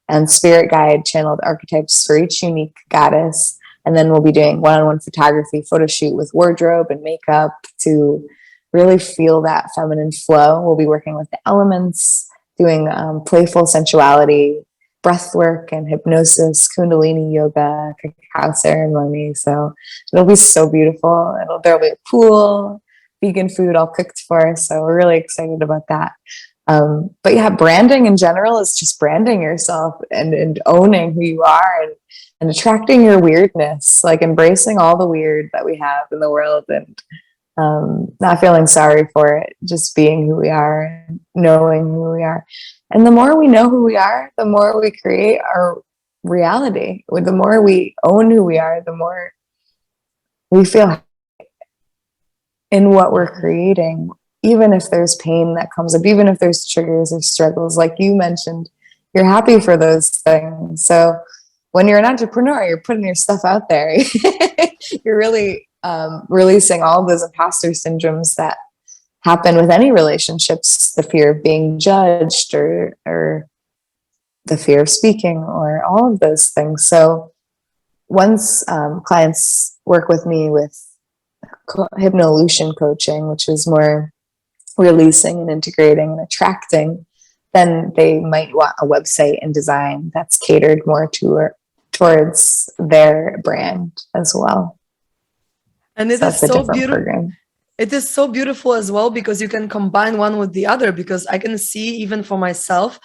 and spirit guide channeled archetypes for each unique goddess. And then we'll be doing one-on-one photography, photo shoot with wardrobe and makeup to really feel that feminine flow. We'll be working with the elements, doing playful sensuality, breath work and hypnosis, kundalini yoga, cacao ceremony. So it'll be so beautiful. There'll be a pool, vegan food all cooked for us. So we're really excited about that. But yeah, branding in general is just branding yourself and owning who you are and attracting your weirdness, like embracing all the weird that we have in the world and not feeling sorry for it, just being who we are and knowing who we are. And the more we know who we are, the more we create our reality. The more we own who we are, the more we feel in what we're creating, even if there's pain that comes up, even if there's triggers or struggles, like you mentioned, you're happy for those things. So when you're an entrepreneur, you're putting your stuff out there. You're really releasing all of those imposter syndromes that happen with any relationships, the fear of being judged or the fear of speaking or all of those things. So once clients work with me with hypnolution coaching, which is more releasing and integrating and attracting, then they might want a website and design that's catered more towards their brand as well. And it is so beautiful. Program. It is so beautiful as well because you can combine one with the other, because I can see even for myself,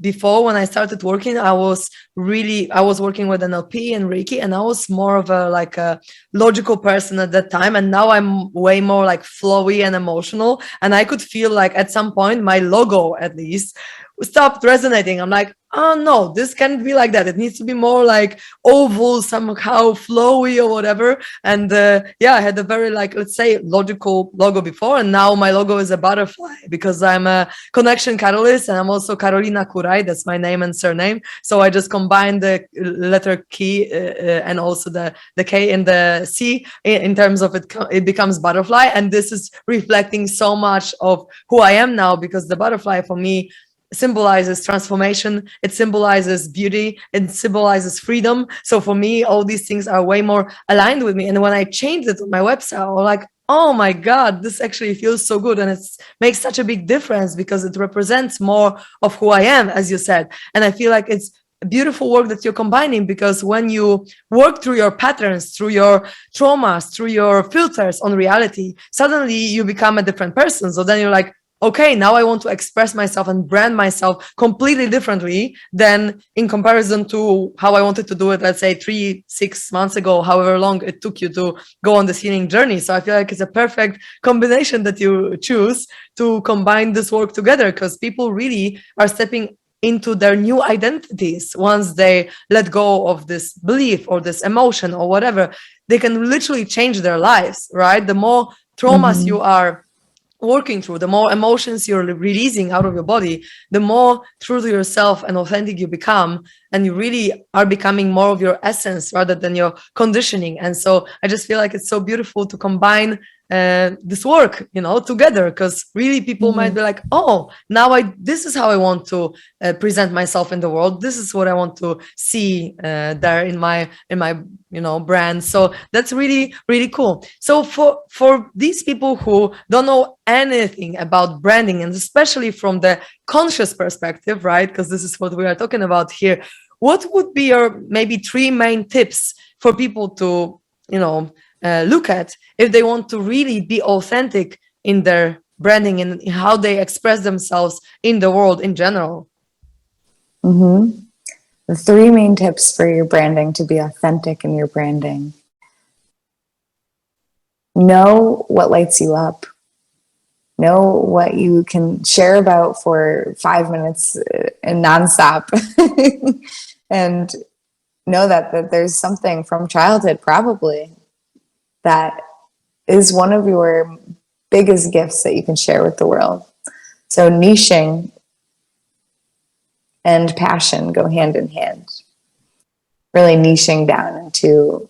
before when I started working, I was working with NLP and Reiki, and I was more of a logical person at that time. And now I'm way more like flowy and emotional. And I could feel like at some point my logo at least stopped resonating. I'm like, oh no, this can't be like that. It needs to be more like oval, somehow flowy or whatever. And I had a very let's say logical logo before, and now my logo is a butterfly because I'm a connection catalyst, and I'm also Karolina Kuraj. That's my name and surname. So I just combine the letter K and also the K and the C in terms of it becomes butterfly. And this is reflecting so much of who I am now, because the butterfly for me symbolizes transformation, it symbolizes beauty, it symbolizes freedom. So for me, all these things are way more aligned with me. And when I changed it on my website, I was like, oh my God, this actually feels so good. And it makes such a big difference because it represents more of who I am, as you said. And I feel like it's beautiful work that you're combining, because when you work through your patterns, through your traumas, through your filters on reality, suddenly you become a different person. So then you're like, okay, now I want to express myself and brand myself completely differently than in comparison to how I wanted to do it, let's say 3-6 months ago, however long it took you to go on this healing journey. So I feel like it's a perfect combination that you choose to combine this work together, because people really are stepping into their new identities. Once they let go of this belief or this emotion or whatever, they can literally change their lives, right? The more traumas you are working through, the more emotions you're releasing out of your body, the more true to yourself and authentic you become, and you really are becoming more of your essence rather than your conditioning. And so I just feel like it's so beautiful to combine this work, together, because really people might be like, oh, now this is how I want to present myself in the world. This is what I want to see there in my brand. So that's really, really cool. So for these people who don't know anything about branding, and especially from the conscious perspective, right? Because this is what we are talking about here. What would be your maybe 3 main tips for people to look at if they want to really be authentic in their branding and how they express themselves in the world in general? Mm-hmm. The 3 main tips for your branding to be authentic in your branding. Know what lights you up. Know what you can share about for 5 minutes and nonstop. And know that there's something from childhood probably that is one of your biggest gifts that you can share with the world. So niching and passion go hand in hand. Really niching down into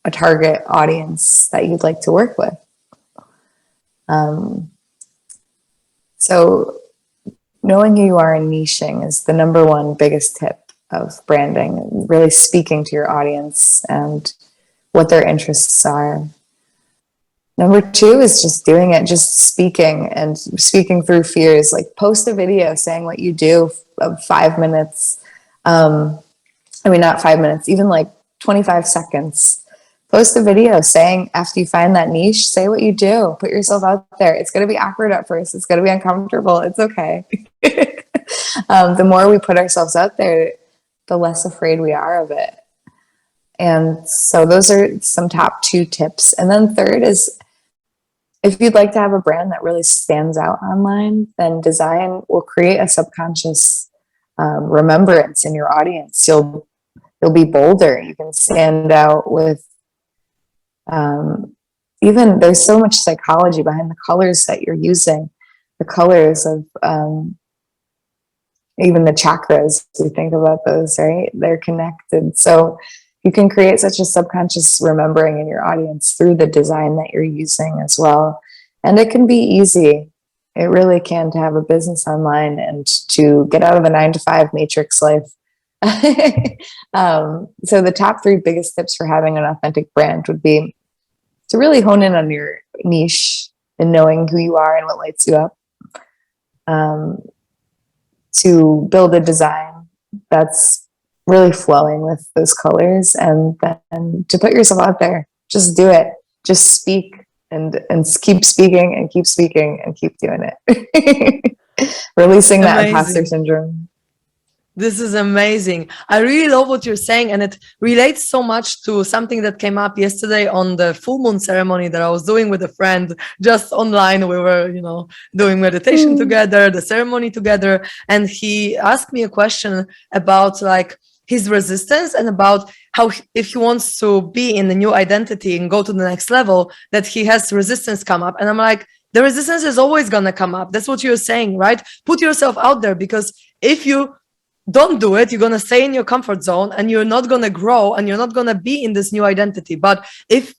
a target audience that you'd like to work with. So knowing who you are and niching is the number 1 biggest tip of branding, really speaking to your audience and what their interests are. Number 2 is just doing it, just speaking and speaking through fears. Like post a video saying what you do of 5 minutes. Not 5 minutes, even like 25 seconds. Post a video saying, after you find that niche, say what you do. Put yourself out there. It's going to be awkward at first. It's going to be uncomfortable. It's okay. The more we put ourselves out there, the less afraid we are of it. And so those are some top 2 tips. And then third is, if you'd like to have a brand that really stands out online, then design will create a subconscious remembrance in your audience. You'll be bolder. You can stand out with even there's so much psychology behind the colors that you're using, the colors of even the chakras. We think about those, right? They're connected. So you can create such a subconscious remembering in your audience through the design that you're using as well. And it can be easy. It really can, to have a business online and to get out of a 9-to-5 matrix life. So the top 3 biggest tips for having an authentic brand would be to really hone in on your niche and knowing who you are and what lights you up. To build a design that's really flowing with those colors, and then to put yourself out there. Just do it. Just speak and keep speaking and keep speaking and keep doing it. Releasing that imposter syndrome. This is amazing. I really love what you're saying, and it relates so much to something that came up yesterday on the full moon ceremony that I was doing with a friend just online. We were, doing meditation together, the ceremony together, and he asked me a question about like his resistance and about how if he wants to be in the new identity and go to the next level, that he has resistance come up. And I'm like, the resistance is always going to come up. That's what you're saying, right? Put yourself out there, because if you don't do it, you're going to stay in your comfort zone and you're not going to grow and you're not going to be in this new identity. But if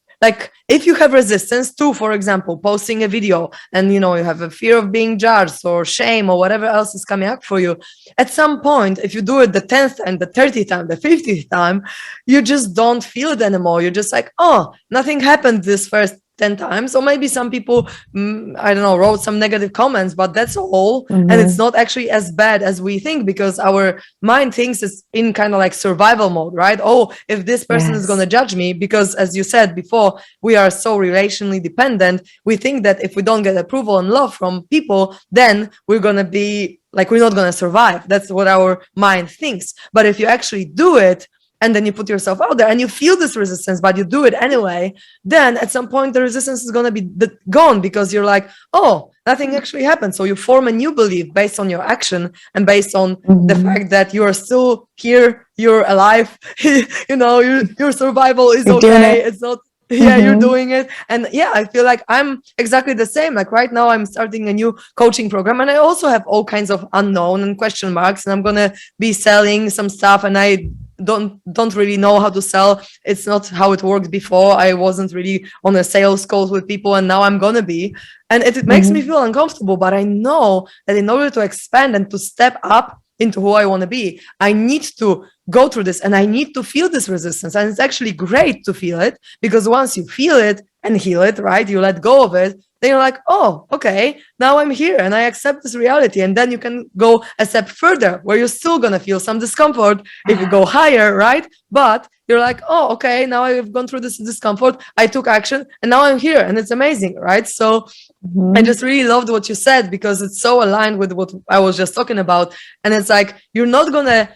you have resistance to, for example, posting a video and, you have a fear of being judged or shame or whatever else is coming up for you, at some point, if you do it the 10th time, the 30th time, the 50th time, you just don't feel it anymore. You're just like, oh, nothing happened this first 10 times. Or maybe some people, wrote some negative comments, but that's all. And it's not actually as bad as we think, because our mind thinks it's in kind of like survival mode, right? Oh, if this person is going to judge me, because as you said before, we are so relationally dependent. We think that if we don't get approval and love from people, then we're going to be like, we're not going to survive. That's what our mind thinks. But if you actually do it, and then you put yourself out there and you feel this resistance, but you do it anyway, then at some point the resistance is going to be gone, because you're like, oh, nothing actually happened. So you form a new belief based on your action and based on the fact that you are still here, you're alive, your survival is okay. It's not, you're doing it. And I feel like I'm exactly the same. Like right now I'm starting a new coaching program, and I also have all kinds of unknown and question marks, and I'm going to be selling some stuff, and I don't really know how to sell. It's not how it worked before. I wasn't really on a sales calls with people, and now I'm gonna be. And it makes me feel uncomfortable, but I know that in order to expand and to step up into who I want to be, I need to go through this, and I need to feel this resistance. And it's actually great to feel it, because once you feel it and heal it, right, you let go of it, then you're like, oh, okay, now I'm here and I accept this reality. And then you can go a step further, where you're still going to feel some discomfort if you go higher, right? But you're like, oh, okay, now I've gone through this discomfort, I took action, and now I'm here, and it's amazing, right? So I just really loved what you said, because it's so aligned with what I was just talking about. And it's like, you're not gonna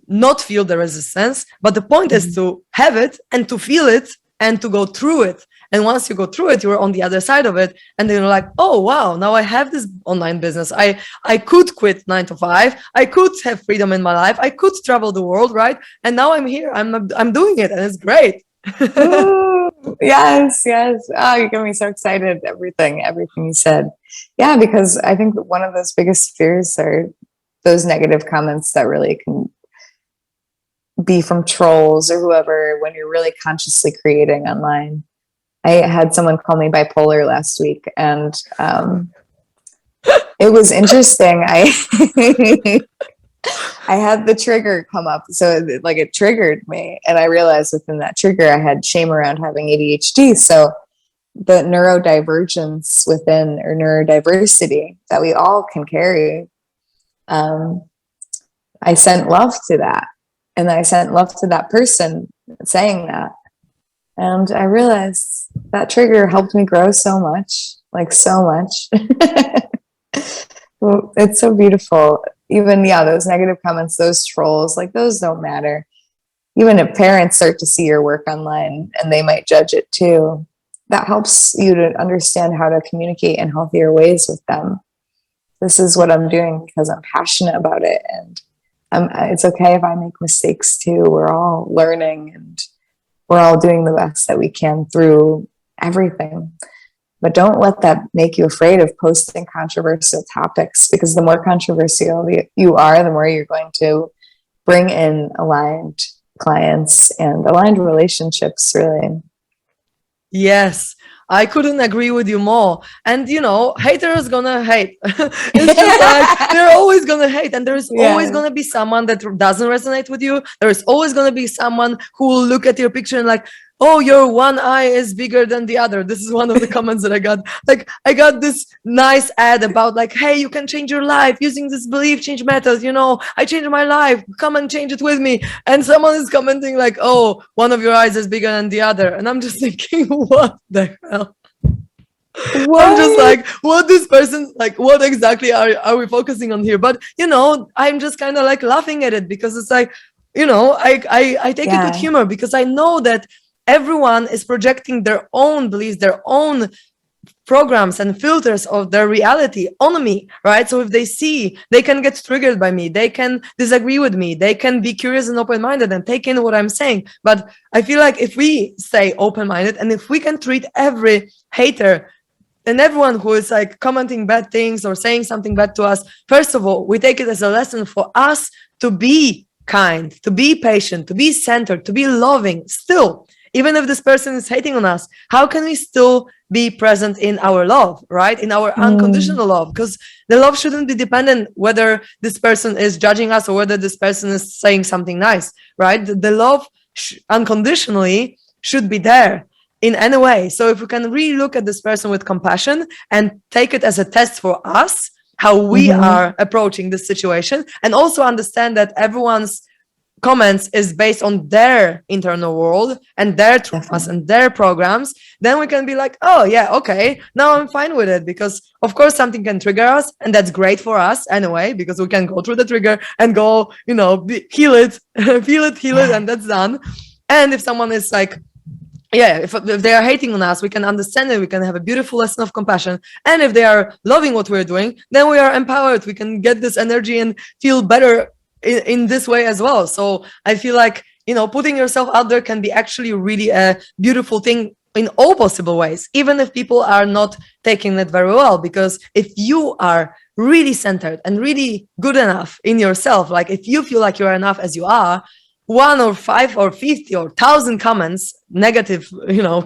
not feel the resistance, but the point is to have it and to feel it and to go through it. And once you go through it, you're on the other side of it, and then you're like, oh wow, now I have this online business. I could quit 9 to 5, I could have freedom in my life, I could travel the world, right? And now I'm here, I'm doing it, and it's great. Ooh, yes, yes. Oh, you get me so excited. Everything you said. Yeah, because I think one of those biggest fears are those negative comments that really can be from trolls or whoever when you're really consciously creating online. I had someone call me bipolar last week, and it was interesting. I had the trigger come up, so it triggered me, and I realized within that trigger I had shame around having ADHD. So the neurodivergence within, or neurodiversity that we all can carry, I sent love to that, and I sent love to that person saying that, and I realized that trigger helped me grow so much, like so much. Well, it's so beautiful. Even, those negative comments, those trolls, like those don't matter. Even if parents start to see your work online and they might judge it too, that helps you to understand how to communicate in healthier ways with them. This is what I'm doing because I'm passionate about it, and it's okay if I make mistakes too. We're all learning, and we're all doing the best that we can through everything. But don't let that make you afraid of posting controversial topics, because the more controversial you are, the more you're going to bring in aligned clients and aligned relationships, really. Yes, I couldn't agree with you more. And haters gonna hate. It's just like they're always gonna hate, and there's always gonna be someone that doesn't resonate with you. There's always gonna be someone who will look at your picture and like, oh, your one eye is bigger than the other. This is one of the comments that I got. Like, I got this nice ad about like, hey, you can change your life using this belief change method. I changed my life. Come and change it with me. And someone is commenting like, oh, one of your eyes is bigger than the other. And I'm just thinking, what the hell? What? I'm just like, what this person, like, what exactly are we focusing on here? But, I'm just kind of like laughing at it, because it's like, I take it with humor, because I know that everyone is projecting their own beliefs, their own programs and filters of their reality on me, right? So if they see, they can get triggered by me, they can disagree with me, they can be curious and open-minded and take in what I'm saying. But I feel like if we stay open-minded, and if we can treat every hater and everyone who is like commenting bad things or saying something bad to us, first of all, we take it as a lesson for us to be kind, to be patient, to be centered, to be loving still. Even if this person is hating on us, how can we still be present in our love, right? In our unconditional love? Because the love shouldn't be dependent whether this person is judging us or whether this person is saying something nice, right? The love unconditionally should be there in any way. So if we can really look at this person with compassion and take it as a test for us, how we are approaching this situation, and also understand that everyone's comments is based on their internal world and their traumas and their programs, then we can be like, oh yeah, okay, now I'm fine with it, because of course something can trigger us, and that's great for us anyway, because we can go through the trigger and go, heal it, feel it, heal it, and that's done. And if someone is like, if they are hating on us, we can understand it, we can have a beautiful lesson of compassion. And if they are loving what we're doing, then we are empowered, we can get this energy and feel better in this way as well. So I feel like, putting yourself out there can be actually really a beautiful thing in all possible ways, even if people are not taking it very well. Because if you are really centered and really good enough in yourself, like if you feel like you are enough as you are, 1 or 5 or 50 or 1,000 comments, negative,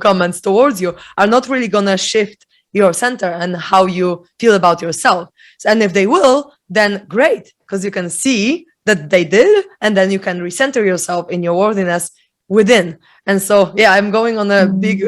comments towards you are not really gonna shift your center and how you feel about yourself. And if they will, then great, because you can see that they did, and then you can recenter yourself in your worthiness within. And so, yeah, I'm going on a big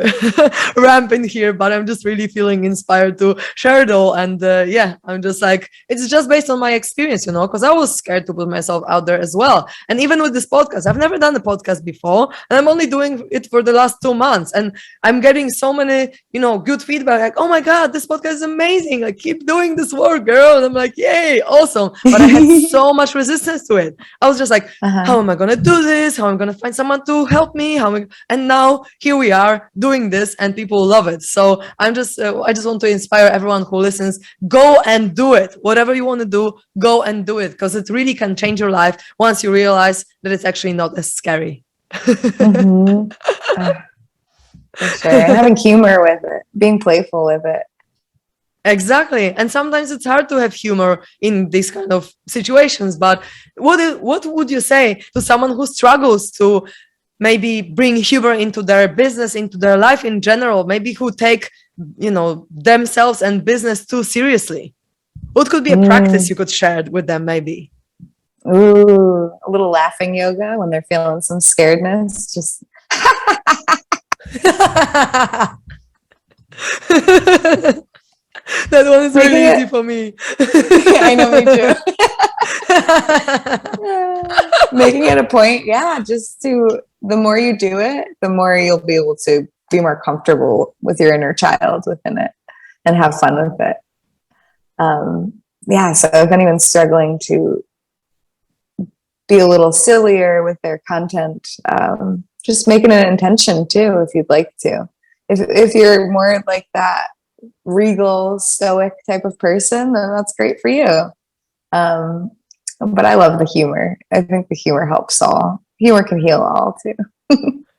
ramp in here, but I'm just really feeling inspired to share it all. And yeah, I'm just like, it's just based on my experience, you know, because I was scared to put myself out there as well. And even with this podcast, I've never done a podcast before, and I'm only doing it for the last 2 months. And I'm getting so many, you know, good feedback, like, oh my God, this podcast is amazing. Like, keep doing this work, girl. And I'm like, yay, awesome. But I had so much resistance to it. I was just like, how am I going to do this? How am I going to find someone to help me? And now here we are doing this, and people love it. So I'm just, I just want to inspire everyone who listens, go and do it. Whatever you want to do, go and do it, because it really can change your life once you realize that it's actually not as scary. For sure. And having humor with it, being playful with it. Exactly. And sometimes it's hard to have humor in these kind of situations. But what would you say to someone who struggles to maybe bring humor into their business, into their life in general, maybe who take, you know, themselves and business too seriously? What could be a practice you could share with them maybe? Ooh, a little laughing yoga when they're feeling some scaredness. Just that one is really easy for me. I know, me too. Making it a point, just to, the more you do it, the more you'll be able to be more comfortable with your inner child within it and have fun with it. So if anyone's struggling to be a little sillier with their content, just making an intention too, if you'd like to. If you're more like that regal, stoic type of person, then that's great for you. But I love the humor. I think the humor helps all. Humor can heal all too.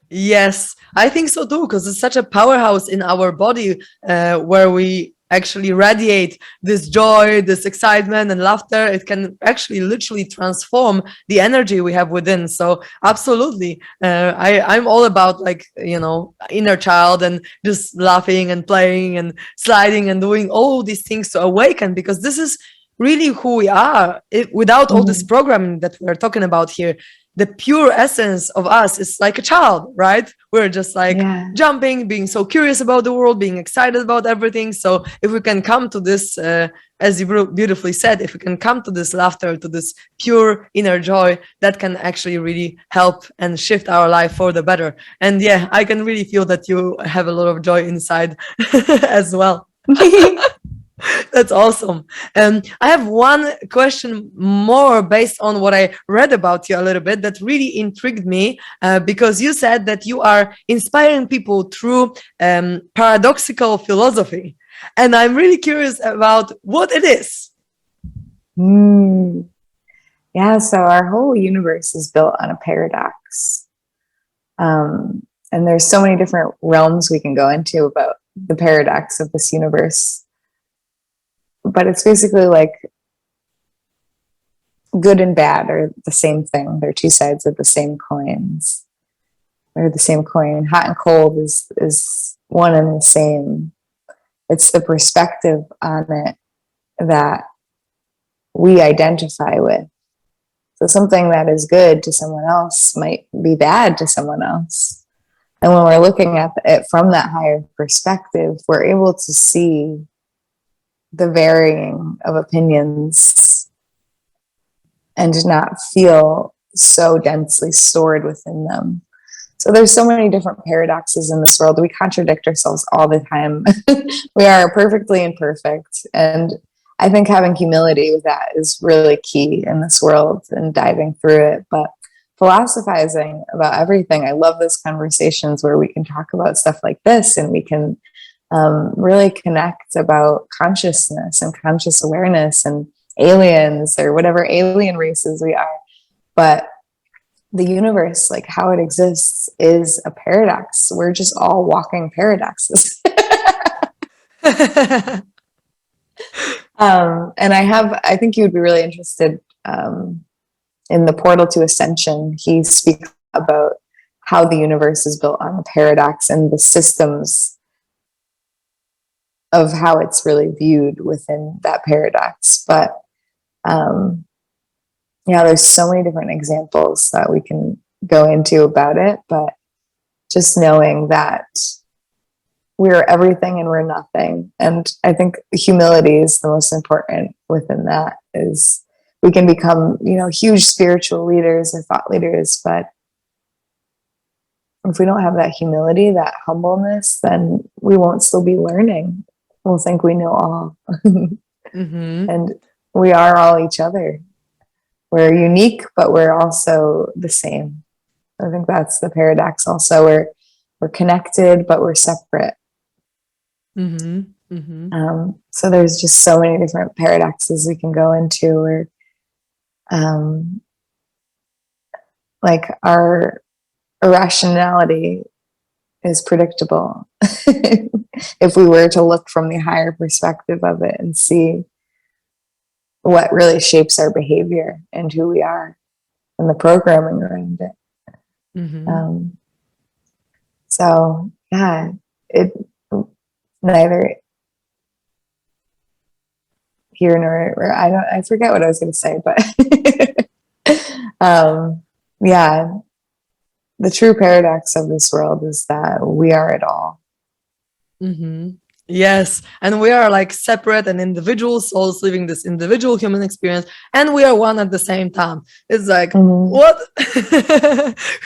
Yes, I think so too, because it's such a powerhouse in our body, where we actually radiate this joy, this excitement and laughter. It can actually literally transform the energy we have within. So absolutely, I'm all about, like, you know, inner child and just laughing and playing and sliding and doing all these things to awaken, because this is really who we are. Without all this programming that we're talking about here, the pure essence of us is like a child, right? We're just like jumping, being so curious about the world, being excited about everything. So if we can come to this, as you beautifully said, if we can come to this laughter, to this pure inner joy, that can actually really help and shift our life for the better. And yeah, I can really feel that you have a lot of joy inside as well. That's awesome. I have one question more based on what I read about you a little bit that really intrigued me, because you said that you are inspiring people through paradoxical philosophy. And I'm really curious about what it is. Yeah, so our whole universe is built on a paradox. And there's so many different realms we can go into about the paradox of this universe. But it's basically like good and bad are the same thing. They're two sides of the same coins. They're the same coin. Hot and cold is one and the same. It's the perspective on it that we identify with. So something that is good to someone else might be bad to someone else. And when we're looking at it from that higher perspective, we're able to see the varying of opinions and not feel so densely stored within them. So there's so many different paradoxes in this world. We contradict ourselves all the time. We are perfectly imperfect. And I think having humility with that is really key in this world and diving through it. But philosophizing about everything, I love those conversations where we can talk about stuff like this, and we can really connect about consciousness and conscious awareness and aliens or whatever alien races we are. But the universe, like how it exists, is a paradox. We're just all walking paradoxes. And I think you would be really interested in the Portal to Ascension. He speaks about how the universe is built on a paradox and the systems of how it's really viewed within that paradox. But there's so many different examples that we can go into about it. But just knowing that we're everything and we're nothing. And I think humility is the most important within that. Is we can become, huge spiritual leaders or thought leaders, but if we don't have that humility, that humbleness, then we won't still be learning. We'll think we know all. And we are all each other. We're unique, but we're also the same. I think that's the paradox also. We're connected, but we're separate. So there's just so many different paradoxes we can go into, where like our irrationality is predictable if we were to look from the higher perspective of it and see what really shapes our behavior and who we are and the programming around it. So yeah, it neither here nor I forget what I was going to say, but yeah, the true paradox of this world is that we are it all. Yes, and we are like separate and individual souls living this individual human experience, and we are one at the same time. It's like, what?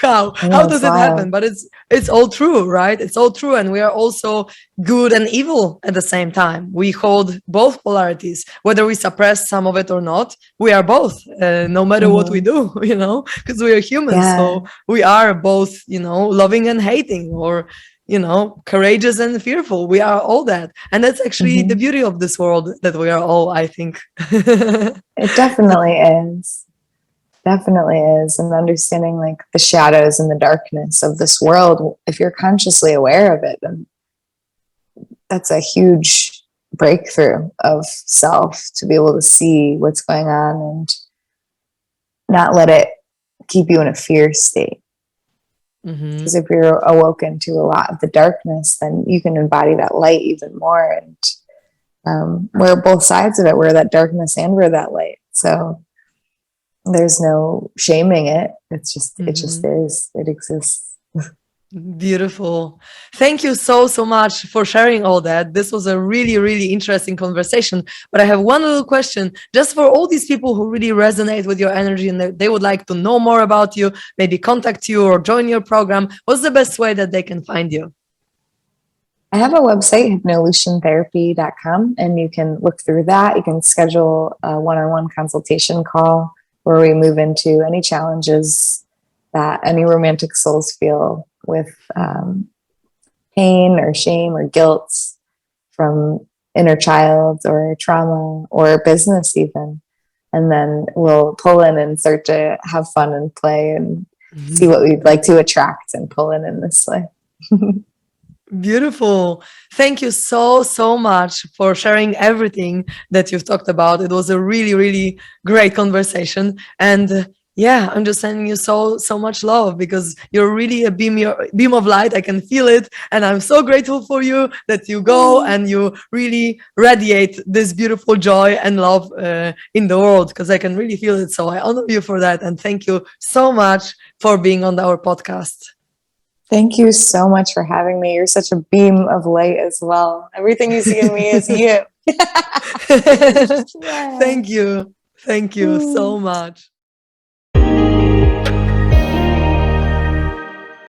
How does it happen? But it's all true, right? It's all true, and we are also good and evil at the same time. We hold both polarities, whether we suppress some of it or not. We are both, no matter what we do, because we are humans. Yeah. So we are both, loving and hating, or courageous and fearful. We are all that. And that's actually the beauty of this world, that we are all, I think. It definitely is. Definitely is. And understanding like the shadows and the darkness of this world, if you're consciously aware of it, then that's a huge breakthrough of self, to be able to see what's going on and not let it keep you in a fear state. Because if you're awoken to a lot of the darkness, then you can embody that light even more. And we're both sides of it. We're that darkness and we're that light. So there's no shaming it. It's just, it just is. It exists. Beautiful. Thank you so much for sharing all that. This was a really, really interesting conversation. But I have one little question, just for all these people who really resonate with your energy and they would like to know more about you, maybe contact you or join your program. What's the best way that they can find you? I have a website, hypnotherapy.com, and you can look through that. You can schedule a one-on-one consultation call where we move into any challenges that any romantic souls feel with pain or shame or guilt from inner child or trauma or business even. And then we'll pull in and start to have fun and play and see what we'd like to attract and pull in this way. Beautiful. Thank you so much for sharing everything that you've talked about. It was a really, really great conversation. And yeah, I'm just sending you so much love, because you're really a beam of light. I can feel it. And I'm so grateful for you that you go and you really radiate this beautiful joy and love in the world, because I can really feel it. So I honor you for that. And thank you so much for being on our podcast. Thank you so much for having me. You're such a beam of light as well. Everything you see in me is you. Thank you. Thank you so much.